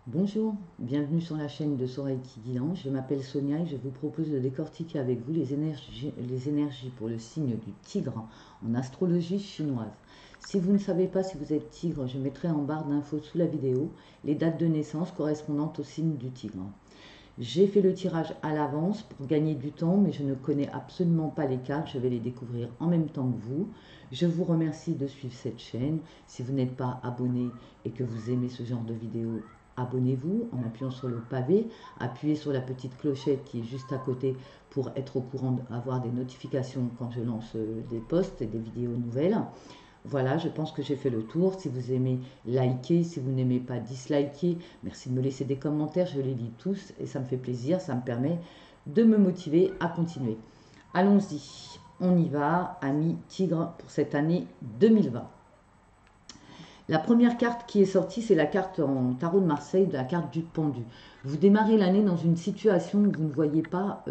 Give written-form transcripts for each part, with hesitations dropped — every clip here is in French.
Bonjour, bienvenue sur la chaîne de Soreiki Guilan. Je m'appelle Sonia et je vous propose de décortiquer avec vous les énergies pour le signe du tigre en astrologie chinoise. Si vous ne savez pas si vous êtes tigre, je mettrai en barre d'infos sous la vidéo les dates de naissance correspondantes au signe du tigre. J'ai fait le tirage à l'avance pour gagner du temps, mais je ne connais absolument pas les cartes. Je vais les découvrir en même temps que vous. Je vous remercie de suivre cette chaîne. Si vous n'êtes pas abonné et que vous aimez ce genre de vidéos, abonnez-vous en appuyant sur le pavé. Appuyez sur la petite clochette qui est juste à côté pour être au courant d'avoir des notifications quand je lance des posts et des vidéos nouvelles. Voilà, je pense que j'ai fait le tour. Si vous aimez, likez. Si vous n'aimez pas, dislikez. Merci de me laisser des commentaires. Je les lis tous et ça me fait plaisir. Ça me permet de me motiver à continuer. Allons-y. On y va, amis tigres, pour cette année 2020. La première carte qui est sortie, c'est la carte en tarot de Marseille, de la carte du pendu. Vous démarrez l'année dans une situation où vous ne voyez pas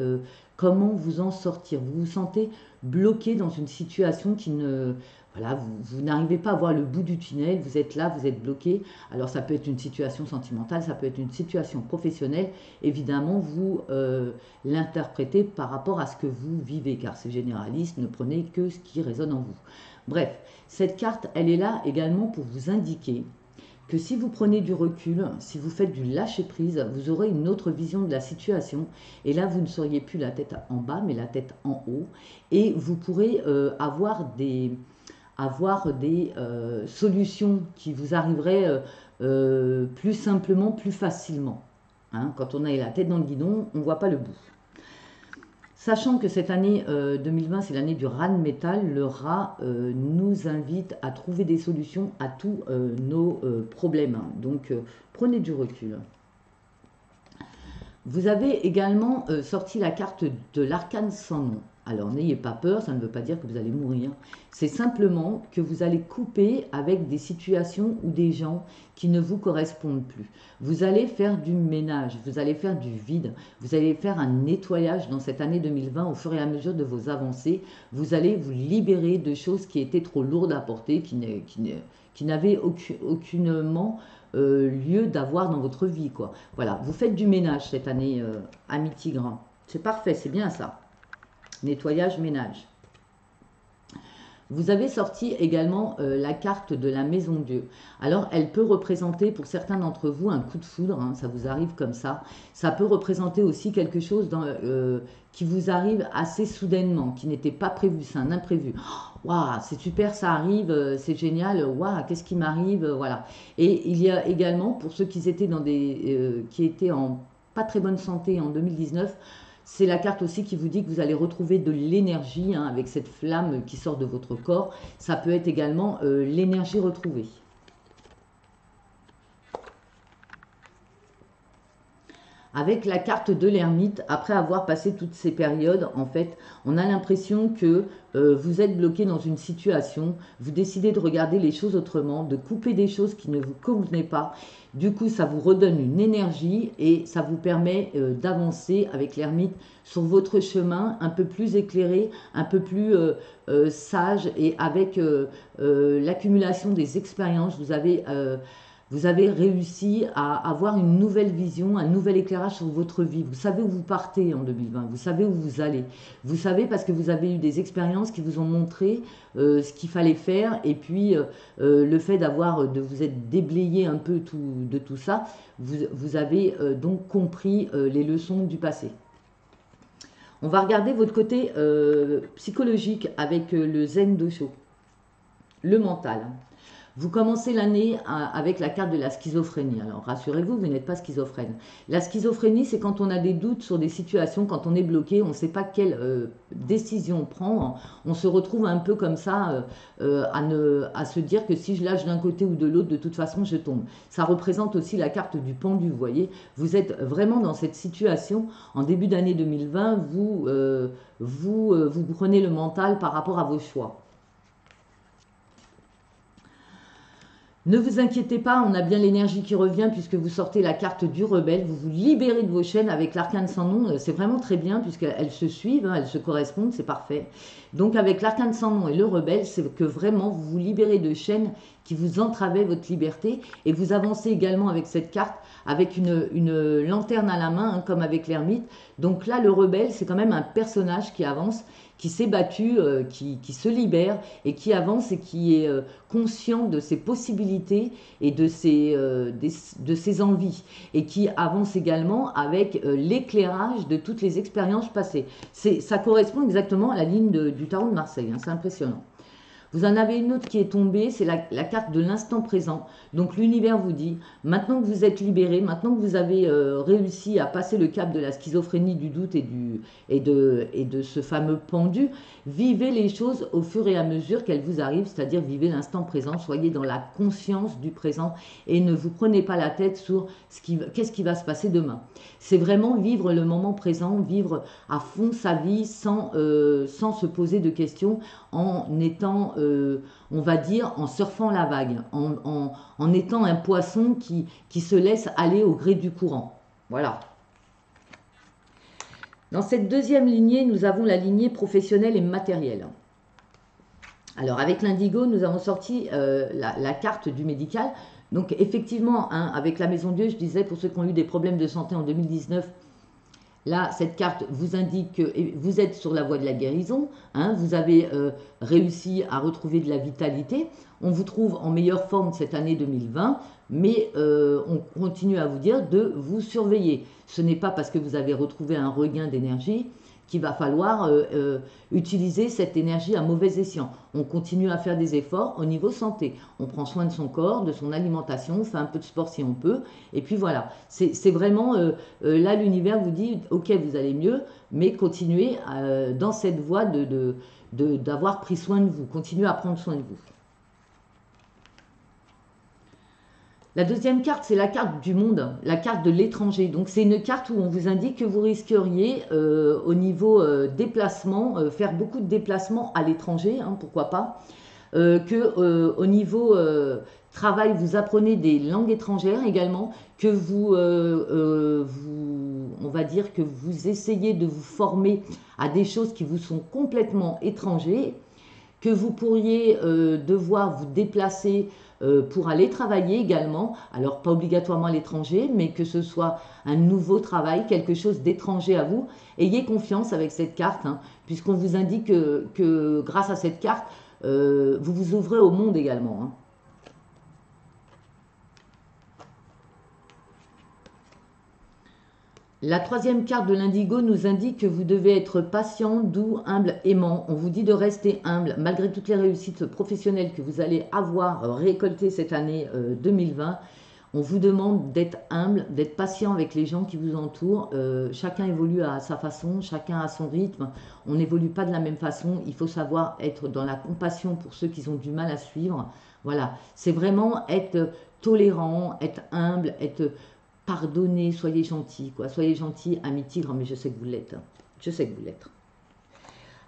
comment vous en sortir. Vous vous sentez bloqué dans une situation qui ne... Voilà, vous n'arrivez pas à voir le bout du tunnel, vous êtes là, vous êtes bloqué. Alors ça peut être une situation sentimentale, ça peut être une situation professionnelle. Évidemment, vous l'interprétez par rapport à ce que vous vivez, car c'est généraliste, ne prenez que ce qui résonne en vous. Bref, cette carte, elle est là également pour vous indiquer que si vous prenez du recul, si vous faites du lâcher-prise, vous aurez une autre vision de la situation. Et là, vous ne seriez plus la tête en bas, mais la tête en haut. Et vous pourrez avoir des solutions qui vous arriveraient plus simplement, plus facilement. Hein, quand on a la tête dans le guidon, on ne voit pas le bout. Sachant que cette année 2020, c'est l'année du rat de métal, le rat nous invite à trouver des solutions à tous nos problèmes. Donc, prenez du recul. Vous avez également sorti la carte de l'arcane sans nom. Alors n'ayez pas peur, ça ne veut pas dire que vous allez mourir. C'est simplement que vous allez couper avec des situations ou des gens qui ne vous correspondent plus. Vous allez faire du ménage, vous allez faire du vide, vous allez faire un nettoyage dans cette année 2020 au fur et à mesure de vos avancées. Vous allez vous libérer de choses qui étaient trop lourdes à porter, qui n'avaient aucunement lieu d'avoir dans votre vie, quoi. Voilà, vous faites du ménage cette année, ami tigre. C'est parfait, c'est bien ça. Nettoyage, ménage. Vous avez sorti également la carte de la maison Dieu. Alors, elle peut représenter pour certains d'entre vous un coup de foudre, hein, ça vous arrive comme ça. Ça peut représenter aussi quelque chose qui vous arrive assez soudainement, qui n'était pas prévu, c'est un imprévu. Waouh, c'est super, ça arrive, c'est génial, waouh, qu'est-ce qui m'arrive, voilà. Et il y a également, pour ceux qui étaient qui étaient en pas très bonne santé en 2019, c'est la carte aussi qui vous dit que vous allez retrouver de l'énergie hein, avec cette flamme qui sort de votre corps. Ça peut être également l'énergie retrouvée. Avec la carte de l'ermite, après avoir passé toutes ces périodes, en fait, on a l'impression que vous êtes bloqué dans une situation, vous décidez de regarder les choses autrement, de couper des choses qui ne vous convenaient pas. Du coup, ça vous redonne une énergie et ça vous permet d'avancer avec l'ermite sur votre chemin un peu plus éclairé, un peu plus sage et avec l'accumulation des expériences, vous avez réussi à avoir une nouvelle vision, un nouvel éclairage sur votre vie. Vous savez où vous partez en 2020, vous savez où vous allez. Vous savez parce que vous avez eu des expériences qui vous ont montré ce qu'il fallait faire et puis le fait de vous être déblayé un peu de tout ça, vous avez donc compris les leçons du passé. On va regarder votre côté psychologique avec le Zen Dosho, le mental. Vous commencez l'année avec la carte de la schizophrénie. Alors rassurez-vous, vous n'êtes pas schizophrène. La schizophrénie, c'est quand on a des doutes sur des situations, quand on est bloqué, on ne sait pas quelle décision prendre. On se retrouve un peu comme ça à se dire que si je lâche d'un côté ou de l'autre, de toute façon, je tombe. Ça représente aussi la carte du pendu, vous voyez. Vous êtes vraiment dans cette situation. En début d'année 2020, vous prenez le mental par rapport à vos choix. Ne vous inquiétez pas, on a bien l'énergie qui revient puisque vous sortez la carte du rebelle, vous vous libérez de vos chaînes avec l'arcane sans nom, c'est vraiment très bien puisqu'elles se suivent, hein, elles se correspondent, c'est parfait. Donc avec l'arcane sans nom et le rebelle, c'est que vraiment vous vous libérez de chaînes qui vous entravaient votre liberté et vous avancez également avec cette carte avec une lanterne à la main, hein, comme avec l'ermite. Donc là, le rebelle, c'est quand même un personnage qui avance, qui s'est battu, qui se libère et qui avance et qui est conscient de ses possibilités et de ses envies et qui avance également avec l'éclairage de toutes les expériences passées. Ça correspond exactement à la ligne du tarot de Marseille, hein, c'est impressionnant. Vous en avez une autre qui est tombée, c'est la carte de l'instant présent. Donc l'univers vous dit, maintenant que vous êtes libéré, maintenant que vous avez réussi à passer le cap de la schizophrénie, du doute et de ce fameux pendu, vivez les choses au fur et à mesure qu'elles vous arrivent, c'est-à-dire vivez l'instant présent, soyez dans la conscience du présent et ne vous prenez pas la tête sur qu'est-ce qui va se passer demain. C'est vraiment vivre le moment présent, vivre à fond sa vie sans se poser de questions, en étant, on va dire, en surfant la vague, en étant un poisson qui se laisse aller au gré du courant. Voilà. Dans cette deuxième lignée, nous avons la lignée professionnelle et matérielle. Alors avec l'indigo, nous avons sorti la carte du médical. Donc effectivement, hein, avec la Maison Dieu, je disais, pour ceux qui ont eu des problèmes de santé en 2019, là, cette carte vous indique que vous êtes sur la voie de la guérison, hein, vous avez réussi à retrouver de la vitalité. On vous trouve en meilleure forme cette année 2020, mais on continue à vous dire de vous surveiller. Ce n'est pas parce que vous avez retrouvé un regain d'énergie qu'il va falloir utiliser cette énergie à mauvais escient. On continue à faire des efforts au niveau santé. On prend soin de son corps, de son alimentation, on fait un peu de sport si on peut. Et puis voilà, c'est vraiment, là l'univers vous dit, ok vous allez mieux, mais continuez dans cette voie d'avoir pris soin de vous. Continuez à prendre soin de vous. La deuxième carte, c'est la carte du monde, la carte de l'étranger. Donc c'est une carte où on vous indique que vous risqueriez au niveau déplacement, faire beaucoup de déplacements à l'étranger, hein, pourquoi pas. Que au niveau travail, vous apprenez des langues étrangères également, que on va dire que vous essayez de vous former à des choses qui vous sont complètement étrangères, que vous pourriez devoir vous déplacer pour aller travailler également, alors pas obligatoirement à l'étranger, mais que ce soit un nouveau travail, quelque chose d'étranger à vous. Ayez confiance avec cette carte, hein, puisqu'on vous indique que grâce à cette carte, vous vous ouvrez au monde également. Hein. La troisième carte de l'indigo nous indique que vous devez être patient, doux, humble, aimant. On vous dit de rester humble malgré toutes les réussites professionnelles que vous allez avoir récoltées cette année 2020. On vous demande d'être humble, d'être patient avec les gens qui vous entourent. Chacun évolue à sa façon, chacun à son rythme. On n'évolue pas de la même façon. Il faut savoir être dans la compassion pour ceux qui ont du mal à suivre. Voilà, c'est vraiment être tolérant, être humble, être pardonnez, soyez gentils, quoi. Soyez gentils, ami tigre, mais je sais que vous l'êtes. Je sais que vous l'êtes.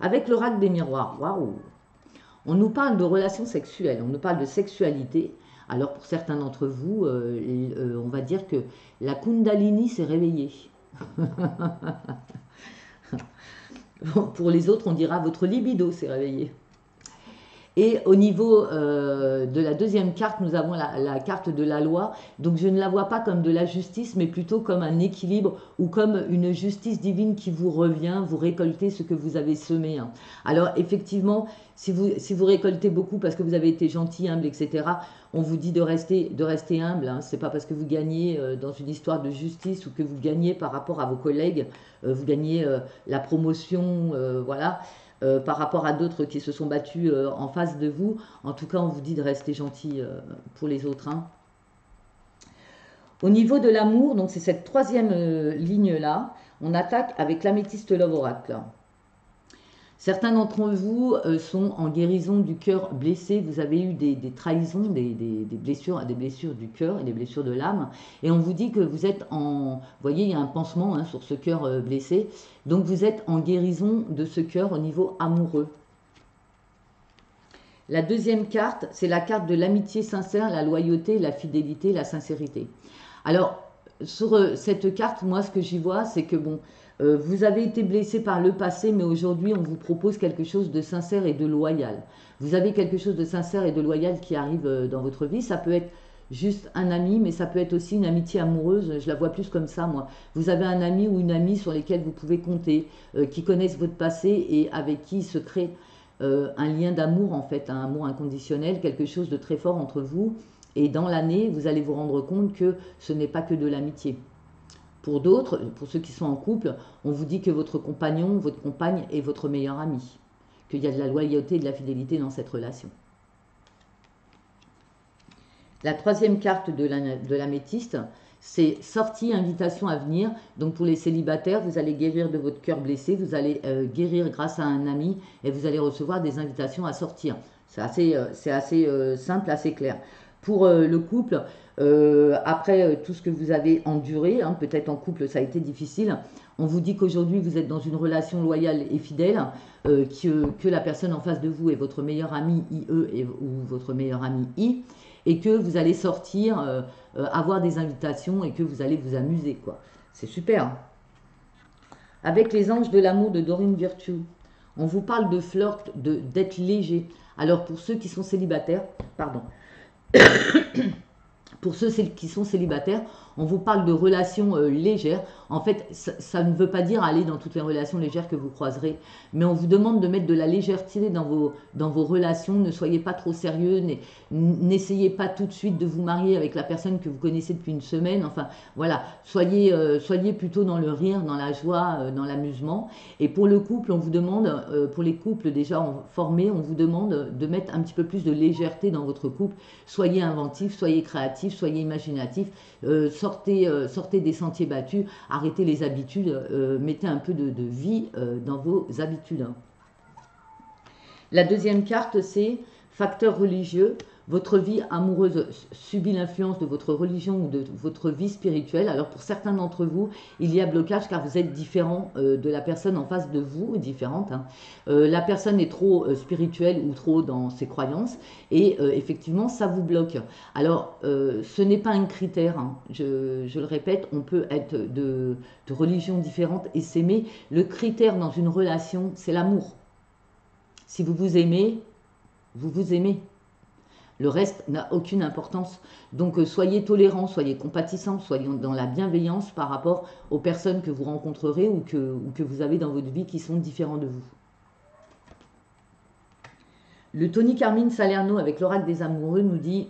Avec l'oracle des miroirs, waouh! On nous parle de relations sexuelles, on nous parle de sexualité. Alors pour certains d'entre vous, on va dire que la Kundalini s'est réveillée. Pour les autres, on dira votre libido s'est réveillé. Et au niveau de la deuxième carte, nous avons la carte de la loi. Donc je ne la vois pas comme de la justice, mais plutôt comme un équilibre ou comme une justice divine qui vous revient, vous récoltez ce que vous avez semé. Hein. Alors effectivement, si vous récoltez beaucoup parce que vous avez été gentil, humble, etc., on vous dit de rester humble. Hein. Ce n'est pas parce que vous gagnez dans une histoire de justice ou que vous gagnez par rapport à vos collègues, vous gagnez la promotion, voilà. Par rapport à d'autres qui se sont battus en face de vous. En tout cas, on vous dit de rester gentil pour les autres. Hein. Au niveau de l'amour, donc c'est cette troisième ligne-là, on attaque avec l'améthyste Love Oracle. Certains d'entre vous sont en guérison du cœur blessé. Vous avez eu des trahisons, des blessures du cœur et des blessures de l'âme. Et on vous dit que vous êtes en... Vous voyez, il y a un pansement hein, sur ce cœur blessé. Donc vous êtes en guérison de ce cœur au niveau amoureux. La deuxième carte, c'est la carte de l'amitié sincère, la loyauté, la fidélité, la sincérité. Alors, sur cette carte, moi, ce que j'y vois, c'est que bon, vous avez été blessé par le passé, mais aujourd'hui, on vous propose quelque chose de sincère et de loyal. Vous avez quelque chose de sincère et de loyal qui arrive dans votre vie. Ça peut être juste un ami, mais ça peut être aussi une amitié amoureuse. Je la vois plus comme ça, moi. Vous avez un ami ou une amie sur lesquels vous pouvez compter, qui connaissent votre passé et avec qui se crée un lien d'amour, en fait, un amour inconditionnel, quelque chose de très fort entre vous. Et dans l'année, vous allez vous rendre compte que ce n'est pas que de l'amitié. Pour d'autres, pour ceux qui sont en couple, on vous dit que votre compagnon, votre compagne est votre meilleur ami, qu'il y a de la loyauté et de la fidélité dans cette relation. La troisième carte de l'améthyste, c'est sortie, invitation à venir. Donc pour les célibataires, vous allez guérir de votre cœur blessé, vous allez guérir grâce à un ami et vous allez recevoir des invitations à sortir. C'est assez simple, assez clair. Pour le couple, après tout ce que vous avez enduré, hein, peut-être en couple ça a été difficile, on vous dit qu'aujourd'hui vous êtes dans une relation loyale et fidèle, que la personne en face de vous est votre meilleur ami IE ou votre meilleur ami I, et que vous allez sortir, avoir des invitations et que vous allez vous amuser, quoi. C'est super. Avec les anges de l'amour de Dorine Virtue, on vous parle de flirt, d'être léger. Alors pour ceux qui sont célibataires, pardon, pour ceux qui sont célibataires, on vous parle de relations légères. En fait, ça ne veut pas dire aller dans toutes les relations légères que vous croiserez, mais on vous demande de mettre de la légèreté dans vos relations. Ne soyez pas trop sérieux, n'essayez pas tout de suite de vous marier avec la personne que vous connaissez depuis une semaine. Enfin, voilà, soyez plutôt dans le rire, dans la joie, dans l'amusement. Et pour le couple, on vous demande, pour les couples déjà formés, on vous demande de mettre un petit peu plus de légèreté dans votre couple. Soyez inventifs, soyez créatifs, soyez imaginatifs, sortez des sentiers battus, arrêtez les habitudes, mettez un peu de vie dans vos habitudes. Hein. La deuxième carte, c'est facteur religieux. Votre vie amoureuse subit l'influence de votre religion ou de votre vie spirituelle. Alors pour certains d'entre vous, il y a blocage car vous êtes différent de la personne en face de vous, différente. Hein. La personne est trop spirituelle ou trop dans ses croyances et effectivement ça vous bloque. Alors ce n'est pas un critère, hein. Je le répète, on peut être de religions différentes et s'aimer. Le critère dans une relation, c'est l'amour. Si vous vous aimez, vous vous aimez. Le reste n'a aucune importance. Donc soyez tolérants, soyez compatissants, soyez dans la bienveillance par rapport aux personnes que vous rencontrerez ou que vous avez dans votre vie qui sont différents de vous. Le Tony Carmine Salerno avec l'oracle des amoureux nous dit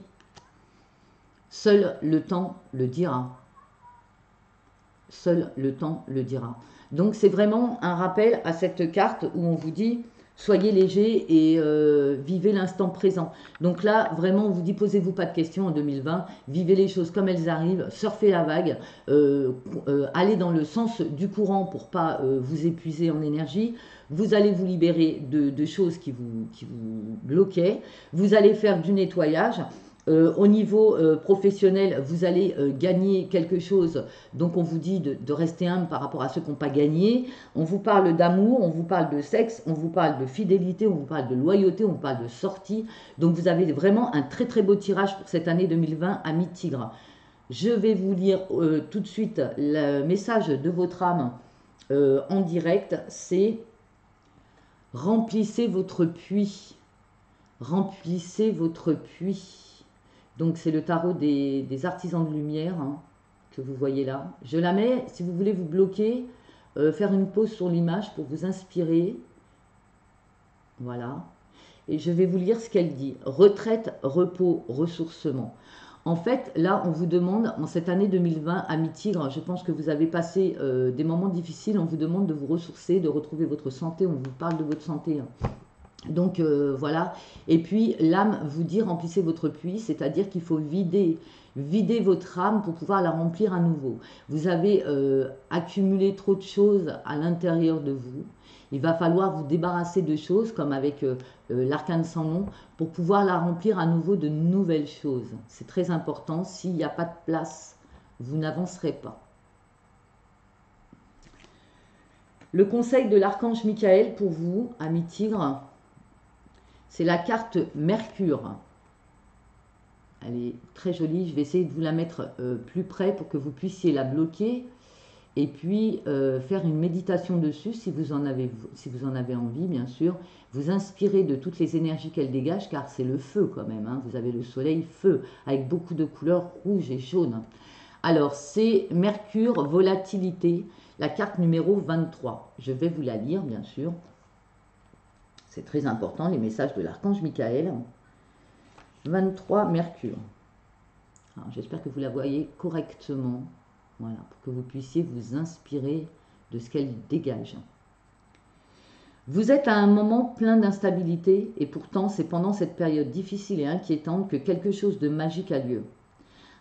« Seul le temps le dira ». Seul le temps le dira. Donc c'est vraiment un rappel à cette carte où on vous dit soyez léger et vivez l'instant présent. Donc là, vraiment, on vous dit posez-vous pas de questions en 2020, vivez les choses comme elles arrivent, surfez la vague, allez dans le sens du courant pour pas vous épuiser en énergie. Vous allez vous libérer de choses qui vous bloquaient. Vous allez faire du nettoyage. Au niveau professionnel, vous allez gagner quelque chose. Donc on vous dit de rester humble par rapport à ceux qui n'ont pas gagné. On vous parle d'amour, on vous parle de sexe, on vous parle de fidélité, on vous parle de loyauté, on vous parle de sortie. Donc vous avez vraiment un très très beau tirage pour cette année 2020 à mi-tigre. Je vais vous lire tout de suite le message de votre âme en direct. C'est « Remplissez votre puits. Remplissez votre puits ». Donc c'est le tarot des artisans de lumière hein, que vous voyez là. Je la mets, si vous voulez vous bloquer, faire une pause sur l'image pour vous inspirer. Voilà. Et je vais vous lire ce qu'elle dit. Retraite, repos, ressourcement. En fait, là, on vous demande, en cette année 2020, à mi-tigre, je pense que vous avez passé des moments difficiles, on vous demande de vous ressourcer, de retrouver votre santé, on vous parle de votre santé. Hein. Donc voilà, et puis l'âme vous dit remplissez votre puits, c'est-à-dire qu'il faut vider votre âme pour pouvoir la remplir à nouveau. Vous avez accumulé trop de choses à l'intérieur de vous, il va falloir vous débarrasser de choses comme avec l'arcane sans nom pour pouvoir la remplir à nouveau de nouvelles choses. C'est très important, s'il n'y a pas de place, vous n'avancerez pas. Le conseil de l'archange Michael pour vous, amis tigres, C'est la carte Mercure. Elle est très jolie. Je vais essayer de vous la mettre plus près pour que vous puissiez la bloquer et puis faire une méditation dessus si vous en avez envie, bien sûr. Vous inspirez de toutes les énergies qu'elle dégage, car c'est le feu quand même, hein. Vous avez le soleil feu, avec beaucoup de couleurs rouge et jaune. Alors, c'est Mercure, volatilité, la carte numéro 23. Je vais vous la lire, bien sûr. C'est très important, les messages de l'archange Michael. 23, Mercure. J'espère que vous la voyez correctement. Voilà, pour que vous puissiez vous inspirer de ce qu'elle dégage. Vous êtes à un moment plein d'instabilité et pourtant c'est pendant cette période difficile et inquiétante que quelque chose de magique a lieu.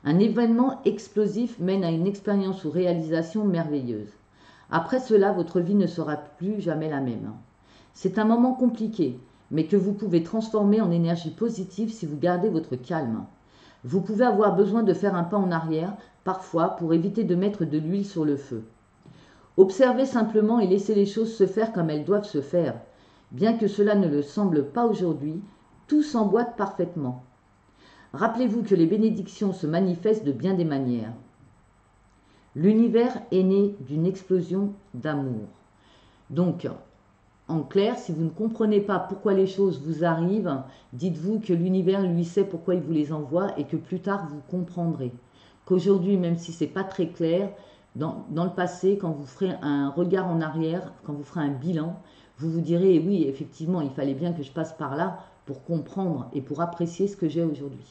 Un événement explosif mène à une expérience ou réalisation merveilleuse. Après cela, votre vie ne sera plus jamais la même. C'est un moment compliqué, mais que vous pouvez transformer en énergie positive si vous gardez votre calme. Vous pouvez avoir besoin de faire un pas en arrière, parfois pour éviter de mettre de l'huile sur le feu. Observez simplement et laissez les choses se faire comme elles doivent se faire. Bien que cela ne le semble pas aujourd'hui, tout s'emboîte parfaitement. Rappelez-vous que les bénédictions se manifestent de bien des manières. L'univers est né d'une explosion d'amour. Donc, en clair, si vous ne comprenez pas pourquoi les choses vous arrivent, dites-vous que l'univers lui sait pourquoi il vous les envoie et que plus tard vous comprendrez. Qu'aujourd'hui, même si ce n'est pas très clair, dans le passé, quand vous ferez un regard en arrière, quand vous ferez un bilan, vous vous direz, oui, effectivement, il fallait bien que je passe par là pour comprendre et pour apprécier ce que j'ai aujourd'hui.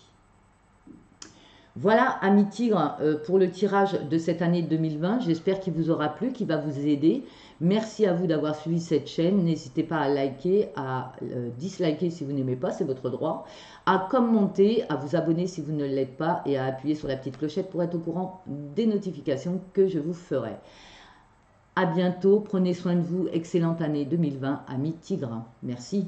Voilà, amis tigres, pour le tirage de cette année 2020. J'espère qu'il vous aura plu, qu'il va vous aider. Merci à vous d'avoir suivi cette chaîne. N'hésitez pas à liker, à disliker si vous n'aimez pas, c'est votre droit. À commenter, à vous abonner si vous ne l'êtes pas et à appuyer sur la petite clochette pour être au courant des notifications que je vous ferai. À bientôt, prenez soin de vous. Excellente année 2020, amis tigres. Merci.